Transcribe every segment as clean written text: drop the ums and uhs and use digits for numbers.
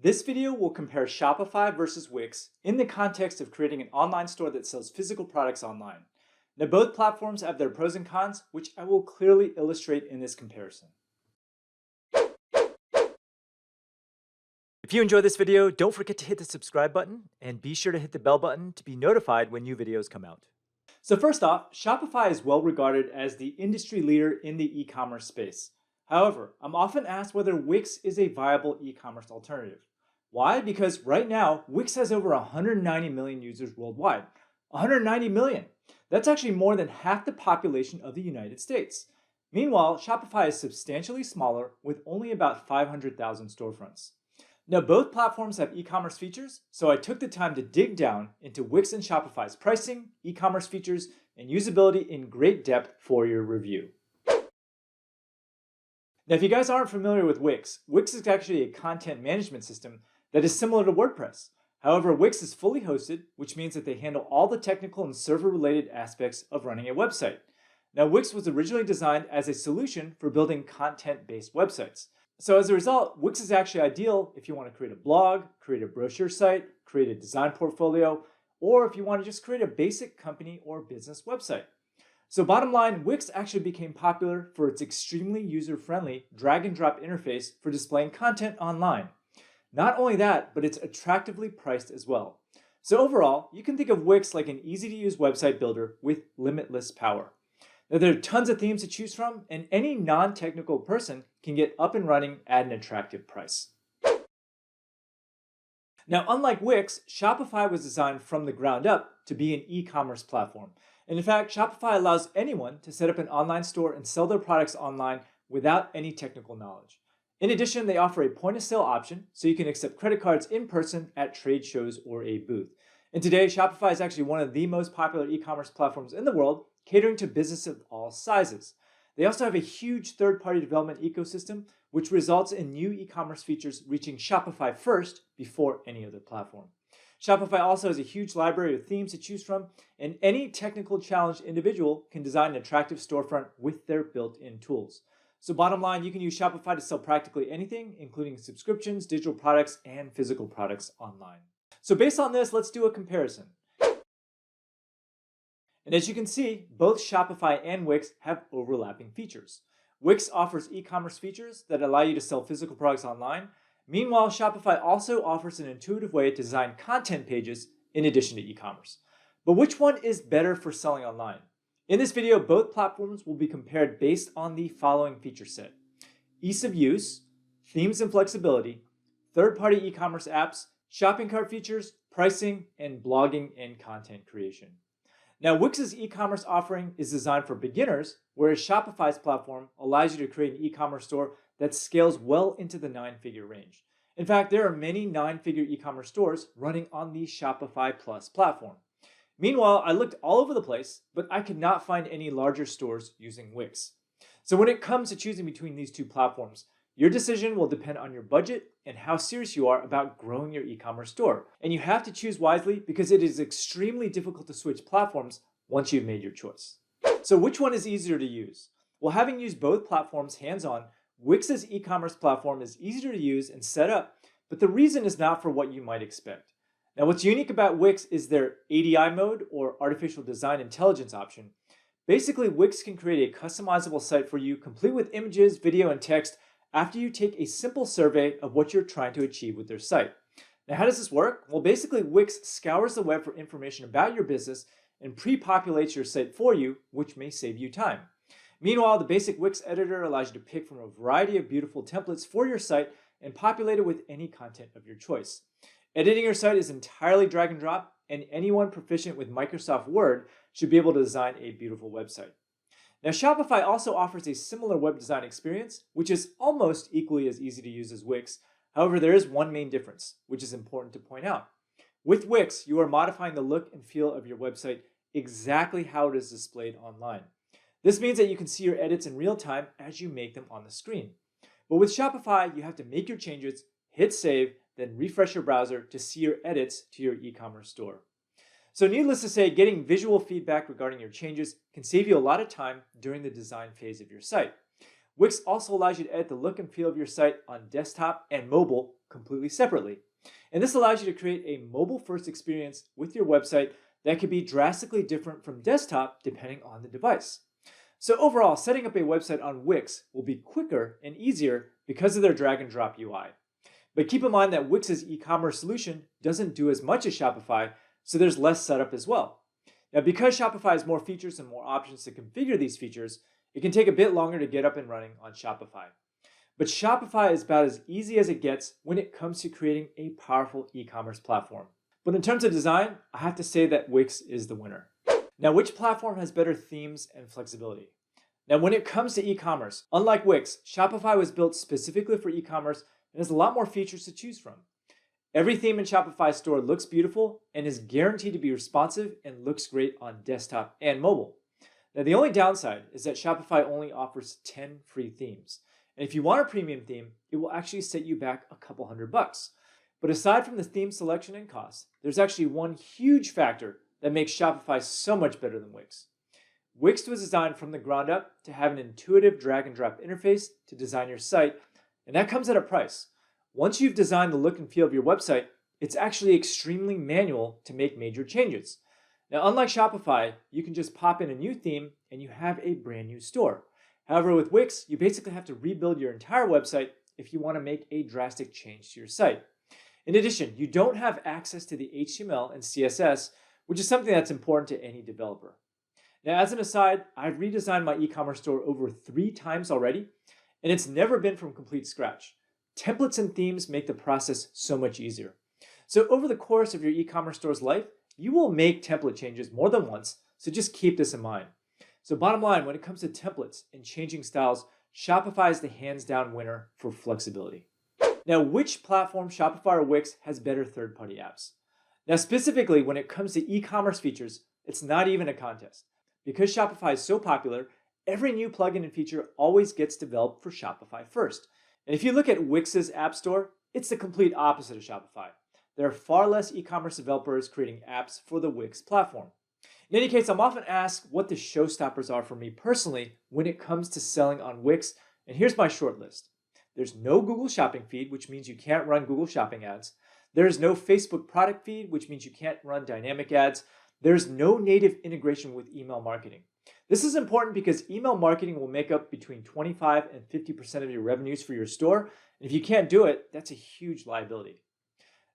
This video will compare Shopify versus Wix in the context of creating an online store that sells physical products online. Now, both platforms have their pros and cons, which I will clearly illustrate in this comparison. If you enjoyed this video, don't forget to hit the subscribe button and be sure to hit the bell button to be notified when new videos come out. So first off, Shopify is well regarded as the industry leader in the e-commerce space. However, I'm often asked whether Wix is a viable e-commerce alternative. Why? Because right now, Wix has over 190 million users worldwide. 190 million! That's actually more than half the population of the United States. Meanwhile, Shopify is substantially smaller with only about 500,000 storefronts. Now, both platforms have e-commerce features, so I took the time to dig down into Wix and Shopify's pricing, e-commerce features, and usability in great depth for your review. Now, if you guys aren't familiar with Wix, Wix is actually a content management system that is similar to WordPress. However, Wix is fully hosted, which means that they handle all the technical and server-related aspects of running a website. Now, Wix was originally designed as a solution for building content-based websites. So as a result, Wix is actually ideal if you want to create a blog, create a brochure site, create a design portfolio, or if you want to just create a basic company or business website. So bottom line, Wix actually became popular for its extremely user-friendly drag-and-drop interface for displaying content online. Not only that, but it's attractively priced as well. So overall, you can think of Wix like an easy-to-use website builder with limitless power. Now, there are tons of themes to choose from, and any non-technical person can get up and running at an attractive price. Now, unlike Wix, Shopify was designed from the ground up to be an e-commerce platform. And in fact, Shopify allows anyone to set up an online store and sell their products online without any technical knowledge. In addition, they offer a point-of-sale option, so you can accept credit cards in person at trade shows or a booth. And today, Shopify is actually one of the most popular e-commerce platforms in the world, catering to businesses of all sizes. They also have a huge third-party development ecosystem, which results in new e-commerce features reaching Shopify first before any other platform. Shopify also has a huge library of themes to choose from, and any technical challenged individual can design an attractive storefront with their built-in tools. So bottom line, you can use Shopify to sell practically anything, including subscriptions, digital products, and physical products online. So based on this, let's do a comparison. And as you can see, both Shopify and Wix have overlapping features. Wix offers e-commerce features that allow you to sell physical products online. Meanwhile, Shopify also offers an intuitive way to design content pages in addition to e-commerce. But which one is better for selling online? In this video, both platforms will be compared based on the following feature set: ease of use, themes and flexibility, third-party e-commerce apps, shopping cart features, pricing, and blogging and content creation. Now, Wix's e-commerce offering is designed for beginners, whereas Shopify's platform allows you to create an e-commerce store that scales well into the 9-figure range. In fact, there are many 9-figure e-commerce stores running on the Shopify Plus platform. Meanwhile, I looked all over the place, but I could not find any larger stores using Wix. So when it comes to choosing between these two platforms, your decision will depend on your budget and how serious you are about growing your e-commerce store. And you have to choose wisely because it is extremely difficult to switch platforms once you've made your choice. So which one is easier to use? Well, having used both platforms hands-on, Wix's e-commerce platform is easier to use and set up, but the reason is not for what you might expect. Now, what's unique about Wix is their ADI mode, or Artificial Design Intelligence option. Basically, Wix can create a customizable site for you, complete with images, video, and text, after you take a simple survey of what you're trying to achieve with their site. Now, how does this work? Well, basically, Wix scours the web for information about your business and pre-populates your site for you, which may save you time. Meanwhile, the basic Wix editor allows you to pick from a variety of beautiful templates for your site and populate it with any content of your choice. Editing your site is entirely drag and drop, and anyone proficient with Microsoft Word should be able to design a beautiful website. Now, Shopify also offers a similar web design experience, which is almost equally as easy to use as Wix. However, there is one main difference, which is important to point out. With Wix, you are modifying the look and feel of your website exactly how it is displayed online. This means that you can see your edits in real time as you make them on the screen. But with Shopify, you have to make your changes, hit save, then refresh your browser to see your edits to your e-commerce store. So needless to say, getting visual feedback regarding your changes can save you a lot of time during the design phase of your site. Wix also allows you to edit the look and feel of your site on desktop and mobile completely separately. And this allows you to create a mobile-first experience with your website that could be drastically different from desktop depending on the device. So overall, setting up a website on Wix will be quicker and easier because of their drag and drop UI. But keep in mind that Wix's e-commerce solution doesn't do as much as Shopify, so there's less setup as well. Now, because Shopify has more features and more options to configure these features, it can take a bit longer to get up and running on Shopify. But Shopify is about as easy as it gets when it comes to creating a powerful e-commerce platform. But in terms of design, I have to say that Wix is the winner. Now, which platform has better themes and flexibility? Now, when it comes to e-commerce, unlike Wix, Shopify was built specifically for e-commerce and has a lot more features to choose from. Every theme in Shopify's store looks beautiful and is guaranteed to be responsive and looks great on desktop and mobile. Now, the only downside is that Shopify only offers 10 free themes. And if you want a premium theme, it will actually set you back a couple $100. But aside from the theme selection and cost, there's actually one huge factor that makes Shopify so much better than Wix. Wix was designed from the ground up to have an intuitive drag and drop interface to design your site, and that comes at a price. Once you've designed the look and feel of your website, it's actually extremely manual to make major changes. Now, unlike Shopify, you can just pop in a new theme and you have a brand new store. However, with Wix, you basically have to rebuild your entire website if you want to make a drastic change to your site. In addition, you don't have access to the HTML and CSS, which is something that's important to any developer. Now, as an aside, I've redesigned my e-commerce store over 3 times already, and it's never been from complete scratch. Templates and themes make the process so much easier. So over the course of your e-commerce store's life, you will make template changes more than once, so just keep this in mind. So bottom line, when it comes to templates and changing styles, Shopify is the hands-down winner for flexibility. Now, which platform, Shopify or Wix, has better third-party apps? Now, specifically, when it comes to e-commerce features, it's not even a contest. Because Shopify is so popular, every new plugin and feature always gets developed for Shopify first. And if you look at Wix's app store, it's the complete opposite of Shopify. There are far less e-commerce developers creating apps for the Wix platform. In any case, I'm often asked what the showstoppers are for me personally when it comes to selling on Wix, and here's my short list. There's no Google Shopping feed, which means you can't run Google Shopping ads. There's no Facebook product feed, which means you can't run dynamic ads. There's no native integration with email marketing. This is important because email marketing will make up between 25 and 50% of your revenues for your store. And if you can't do it, that's a huge liability.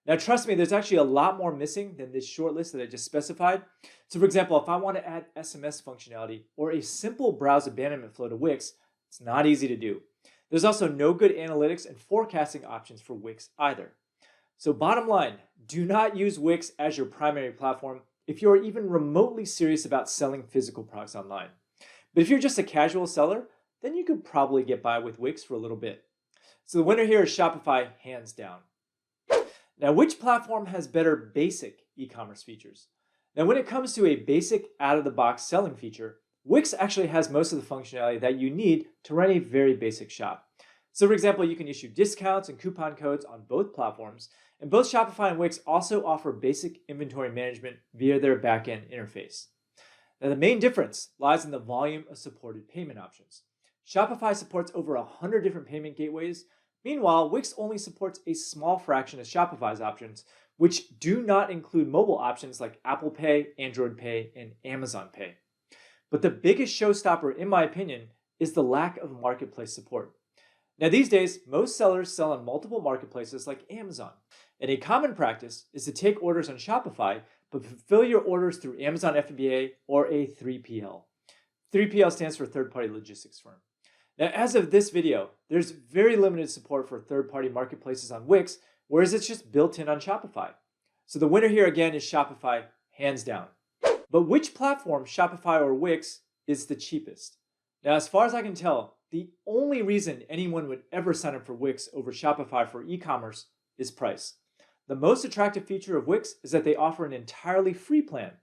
Now, trust me, there's actually a lot more missing than this short list that I just specified. So for example, if I want to add SMS functionality or a simple browse abandonment flow to Wix, it's not easy to do. There's also no good analytics and forecasting options for Wix either. So bottom line, do not use Wix as your primary platform if you are even remotely serious about selling physical products online. But if you're just a casual seller, then you could probably get by with Wix for a little bit. So the winner here is Shopify, hands down. Now, which platform has better basic e-commerce features? Now, when it comes to a basic out-of-the-box selling feature, Wix actually has most of the functionality that you need to run a very basic shop. So for example, you can issue discounts and coupon codes on both platforms, and both Shopify and Wix also offer basic inventory management via their backend interface. Now, the main difference lies in the volume of supported payment options. Shopify supports over 100 different payment gateways. Meanwhile, Wix only supports a small fraction of Shopify's options, which do not include mobile options like Apple Pay, Android Pay, and Amazon Pay. But the biggest showstopper, in my opinion, is the lack of marketplace support. Now, these days, most sellers sell on multiple marketplaces like Amazon. And a common practice is to take orders on Shopify, but fulfill your orders through Amazon FBA or a 3PL. 3PL stands for third-party logistics firm. Now, as of this video, there's very limited support for third-party marketplaces on Wix, whereas it's just built in on Shopify. So the winner here again is Shopify, hands down. But which platform, Shopify or Wix, is the cheapest? Now, as far as I can tell, the only reason anyone would ever sign up for Wix over Shopify for e-commerce is price. The most attractive feature of Wix is that they offer an entirely free plan.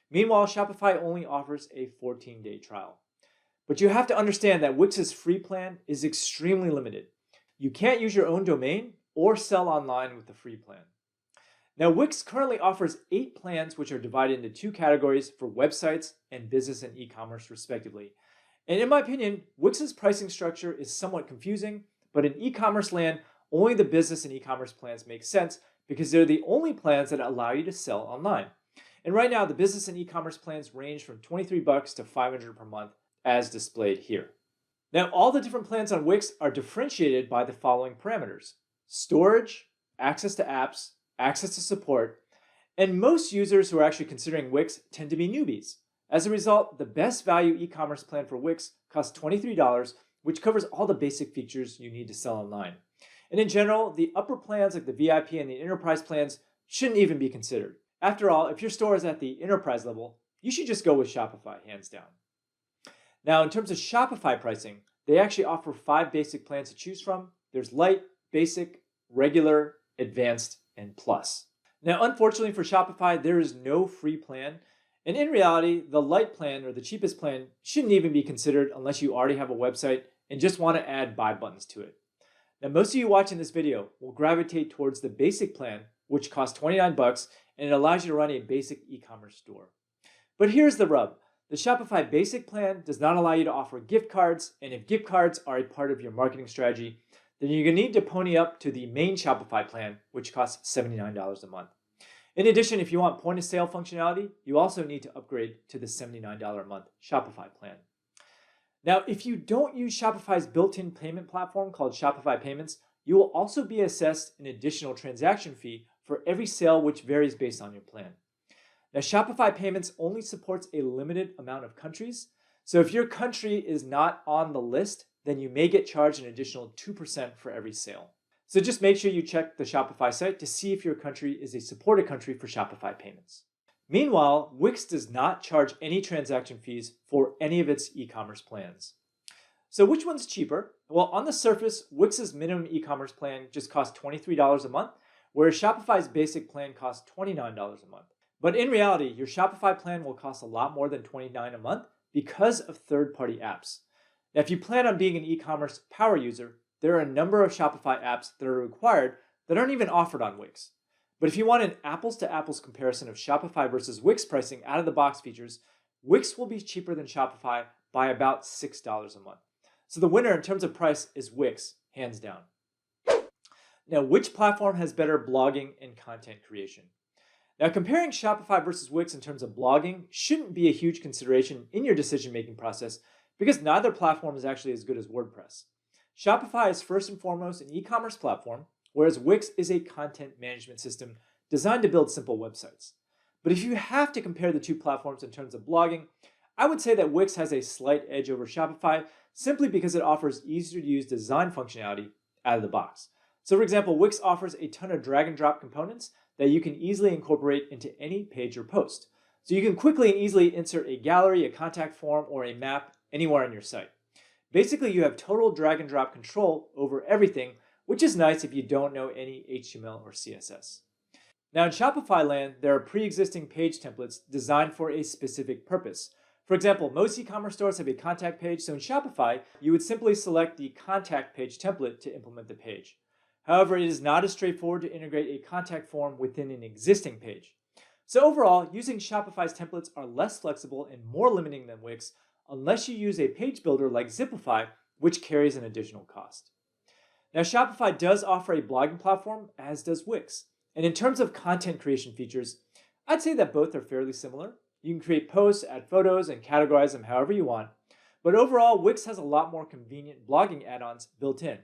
Meanwhile, Shopify only offers a 14-day trial. But you have to understand that Wix's free plan is extremely limited. You can't use your own domain or sell online with the free plan. Now, Wix currently offers 8 plans, which are divided into 2 categories for websites and business and e-commerce, respectively. And in my opinion, Wix's pricing structure is somewhat confusing, but in e-commerce land, only the business and e-commerce plans make sense because they're the only plans that allow you to sell online. And right now, the business and e-commerce plans range from $23 to $500 per month, as displayed here. Now, all the different plans on Wix are differentiated by the following parameters: storage, access to apps, access to support, and most users who are actually considering Wix tend to be newbies. As a result, the best value e-commerce plan for Wix costs $23, which covers all the basic features you need to sell online. And in general, the upper plans like the VIP and the enterprise plans shouldn't even be considered. After all, if your store is at the enterprise level, you should just go with Shopify, hands down. Now, in terms of Shopify pricing, they actually offer 5 basic plans to choose from. There's Lite, Basic, Regular, Advanced, and Plus. Now, unfortunately for Shopify, there is no free plan. And in reality, the Lite plan, or the cheapest plan, shouldn't even be considered unless you already have a website and just want to add buy buttons to it. Now, most of you watching this video will gravitate towards the Basic plan, which costs $29, and it allows you to run a basic e-commerce store. But here's the rub. The Shopify Basic plan does not allow you to offer gift cards, and if gift cards are a part of your marketing strategy, then you're going to need to pony up to the main Shopify plan, which costs $79 a month. In addition, if you want point-of-sale functionality, you also need to upgrade to the $79 a month Shopify plan. Now, if you don't use Shopify's built-in payment platform called Shopify Payments, you will also be assessed an additional transaction fee for every sale, which varies based on your plan. Now, Shopify Payments only supports a limited amount of countries. So if your country is not on the list, then you may get charged an additional 2% for every sale. So just make sure you check the Shopify site to see if your country is a supported country for Shopify Payments. Meanwhile, Wix does not charge any transaction fees for any of its e-commerce plans. So which one's cheaper? Well, on the surface, Wix's minimum e-commerce plan just costs $23 a month, whereas Shopify's basic plan costs $29 a month. But in reality, your Shopify plan will cost a lot more than $29 a month because of third-party apps. Now, if you plan on being an e-commerce power user, there are a number of Shopify apps that are required that aren't even offered on Wix. But if you want an apples-to-apples comparison of Shopify versus Wix pricing out of the box features, Wix will be cheaper than Shopify by about $6 a month. So the winner in terms of price is Wix, hands down. Now, which platform has better blogging and content creation? Now, comparing Shopify versus Wix in terms of blogging shouldn't be a huge consideration in your decision-making process because neither platform is actually as good as WordPress. Shopify is first and foremost an e-commerce platform, whereas Wix is a content management system designed to build simple websites. But if you have to compare the two platforms in terms of blogging, I would say that Wix has a slight edge over Shopify simply because it offers easier-to-use design functionality out of the box. So for example, Wix offers a ton of drag and drop components that you can easily incorporate into any page or post. So you can quickly and easily insert a gallery, a contact form, or a map anywhere on your site. Basically, you have total drag and drop control over everything, which is nice if you don't know any HTML or CSS. Now in Shopify land, there are pre-existing page templates designed for a specific purpose. For example, most e-commerce stores have a contact page, so in Shopify, you would simply select the contact page template to implement the page. However, it is not as straightforward to integrate a contact form within an existing page. So overall, using Shopify's templates are less flexible and more limiting than Wix unless you use a page builder like Zipify, which carries an additional cost. Now, Shopify does offer a blogging platform, as does Wix. And in terms of content creation features, I'd say that both are fairly similar. You can create posts, add photos, and categorize them however you want. But overall, Wix has a lot more convenient blogging add-ons built in.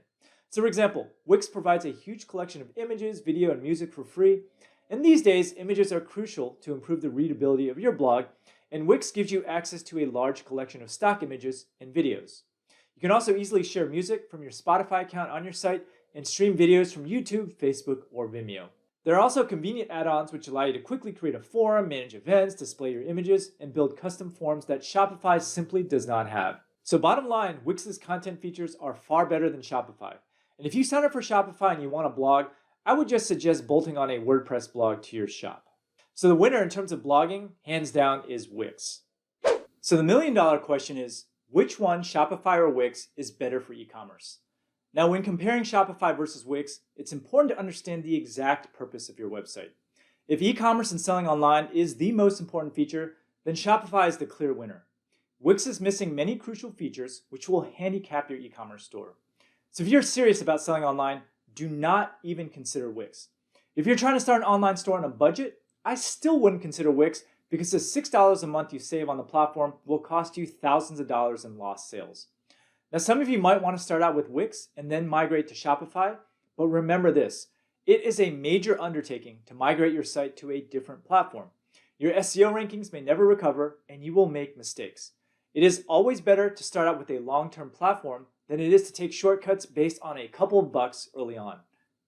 So for example, Wix provides a huge collection of images, video, and music for free. And these days, images are crucial to improve the readability of your blog, and Wix gives you access to a large collection of stock images and videos. You can also easily share music from your Spotify account on your site and stream videos from YouTube, Facebook, or Vimeo. There are also convenient add-ons which allow you to quickly create a forum, manage events, display your images, and build custom forms that Shopify simply does not have. So bottom line, Wix's content features are far better than Shopify. And if you sign up for Shopify and you want a blog, I would just suggest bolting on a WordPress blog to your shop. So the winner in terms of blogging, hands down, is Wix. So the million-dollar question is, which one, Shopify or Wix, is better for e-commerce? Now, when comparing Shopify versus Wix, it's important to understand the exact purpose of your website. If e-commerce and selling online is the most important feature, then Shopify is the clear winner. Wix is missing many crucial features which will handicap your e-commerce store. So if you're serious about selling online, do not even consider Wix. If you're trying to start an online store on a budget, I still wouldn't consider Wix because the $6 a month you save on the platform will cost you thousands of dollars in lost sales. Now, some of you might want to start out with Wix and then migrate to Shopify, but remember this, it is a major undertaking to migrate your site to a different platform. Your SEO rankings may never recover and you will make mistakes. It is always better to start out with a long-term platform than it is to take shortcuts based on a couple of bucks early on.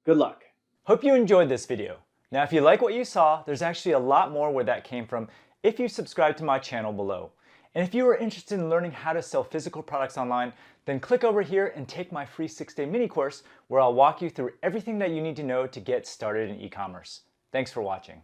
Good luck. Hope you enjoyed this video. Now, if you like what you saw, there's actually a lot more where that came from if you subscribe to my channel below. And if you are interested in learning how to sell physical products online, then click over here and take my free 6-day mini course where I'll walk you through everything that you need to know to get started in e-commerce. Thanks for watching.